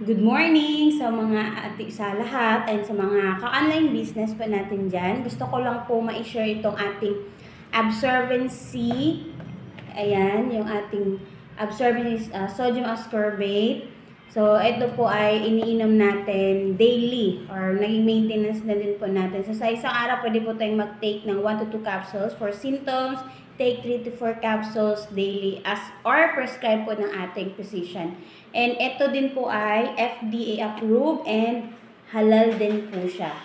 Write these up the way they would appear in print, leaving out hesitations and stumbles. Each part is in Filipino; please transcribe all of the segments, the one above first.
Good morning sa lahat and sa mga ka-online business po natin dyan. Gusto ko lang po ma-share itong ating absorbency. Ayan, yung ating absorbency sodium ascorbate. So, ito po ay iniinom natin daily or naging maintenance na din po natin. So, sa isang araw, pwede po tayong mag-take ng 1 to 2 capsules for symptoms. Take 3 to 4 capsules daily or prescribed po ng ating physician. And ito din po ay FDA approved and halal din po siya.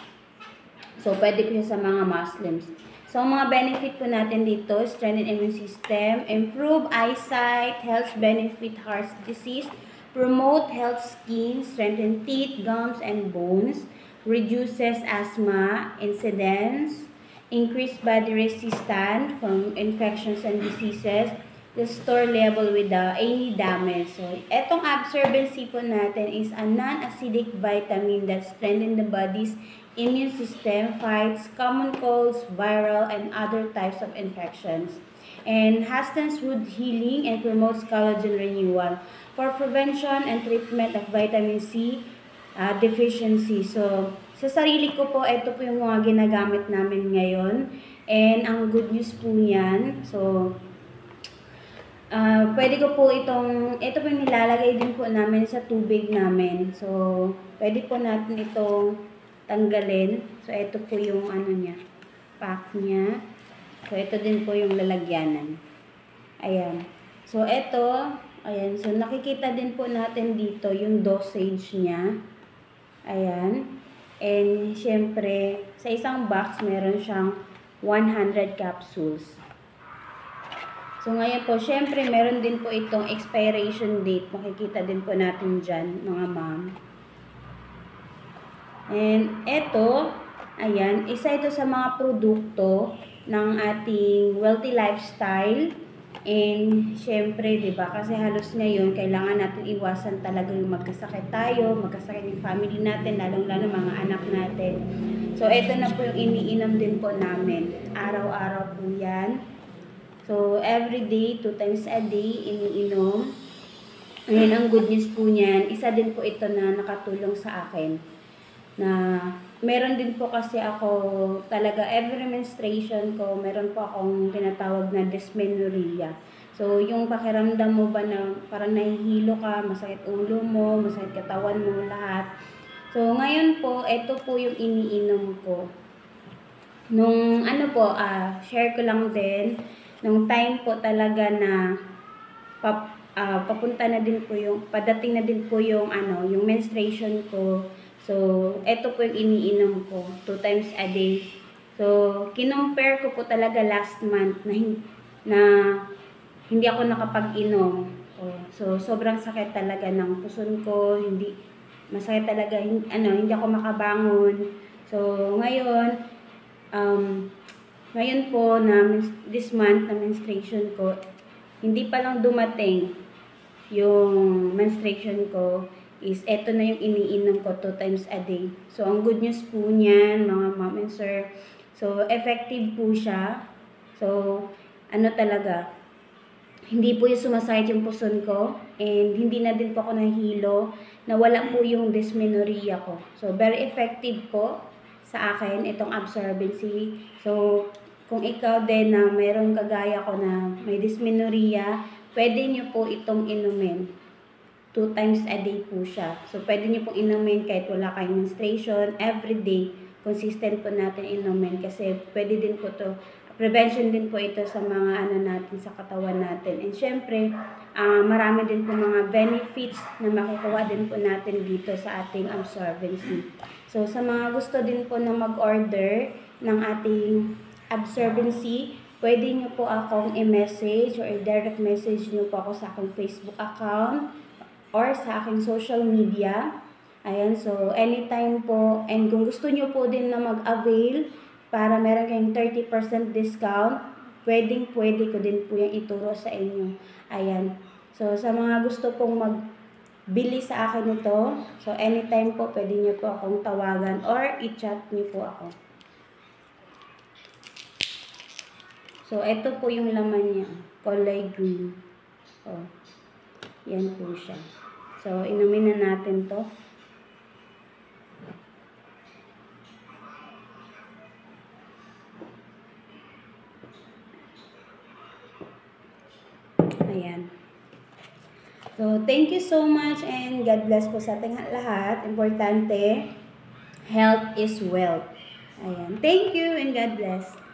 So, pwede po siya sa mga Muslims. So, ang mga benefit po natin dito, strengthen immune system, improve eyesight, health benefit heart disease, promote health skin, strengthen teeth, gums, and bones, reduces asthma incidence, increase body resistance from infections and diseases, restore level with any damage. So, etong absorbency po natin is a non-acidic vitamin that strengthens the body's immune system, fights common colds, viral, and other types of infections, and hastens wound healing and promotes collagen renewal for prevention and treatment of vitamin C deficiency. So, sa sarili ko po, ito po yung mga ginagamit namin ngayon. And ang good news po yan, so, pwede ko po ito po yung nilalagay din po namin sa tubig namin. So, pwede po natin itong tanggalin. So, ito po yung ano niya, pack niya. So, ito din po yung lalagyanan. Ayan. So, ito, ayan. So, nakikita din po natin dito yung dosage niya. Ayan. And, syempre, sa isang box, meron siyang 100 capsules. So, ngayon po, syempre, meron din po itong expiration date. Makikita din po natin dyan, mga ma'am. And, ito, ayan, isa ito sa mga produkto ng ating wealthy lifestyle. And, syempre, diba, kasi halos ngayon, kailangan natin iwasan talaga yung magkasakit tayo, magkasakit yung family natin, lalong-lalo mga anak natin. So, ito na po yung iniinom din po namin. Araw-araw po yan. So, every day, 2 times a day, iniinom. Ngayon, ang good news po niyan, isa din po ito na nakatulong sa akin. Na, meron din po kasi ako, talaga, every menstruation ko, meron po akong tinatawag na dysmenorrhea. So, yung pakiramdam mo ba na parang nahihilo ka, masakit ulo mo, masakit katawan mo, lahat. So, ngayon po, ito po yung iniinom ko. Nung, share ko lang din, nung time po talaga na papunta na din po yung, padating na din po yung, yung menstruation ko. So, eto po yung iniinom ko, 2 times a day. So, kinompare ko po talaga last month na hindi ako nakapag-inom. So, sobrang sakit talaga ng puson ko, masakit talaga, hindi ako makabangon. So, ngayon po na this month na menstruation ko, hindi pa lang dumating yung menstruation ko, is eto na yung iniinom ko 2 times a day. So, ang good news po niyan, mga mom and sir, so, effective po siya. So, talaga, hindi po yung sumasakit yung puson ko, and hindi na din po ako nahilo, nawala po yung dysmenorrhea ko. So, very effective po sa akin itong absorbency. So, kung ikaw din na mayroong kagaya ko na may dysmenorrhea, pwede nyo po itong inumin. 2 times a day po siya. So, pwede nyo pong inumin kahit wala kayong menstruation. Every day, consistent po natin inumin kasi pwede din po to, prevention din po ito sa mga natin sa katawan natin. And syempre, marami din po mga benefits na makukuha din po natin dito sa ating absorbency. So, sa mga gusto din po na mag-order ng ating absorbency, pwede nyo po akong i-message or i-direct message nyo po ako sa aking Facebook account or sa aking social media. Ayan, so anytime po. And kung gusto nyo po din na mag-avail para meron kayong 30% discount, pwede ko din po yung ituro sa inyo. Ayan. So, sa mga gusto pong magbili sa akin ito, so anytime po pwede nyo po akong tawagan or i-chat nyo po ako. So, ito po yung laman niya. Kulay green. Yan po siya. So, inumin na natin to. Ayan. So, thank you so much and God bless po sa ating lahat. Importante, health is wealth. Ayan. Thank you and God bless.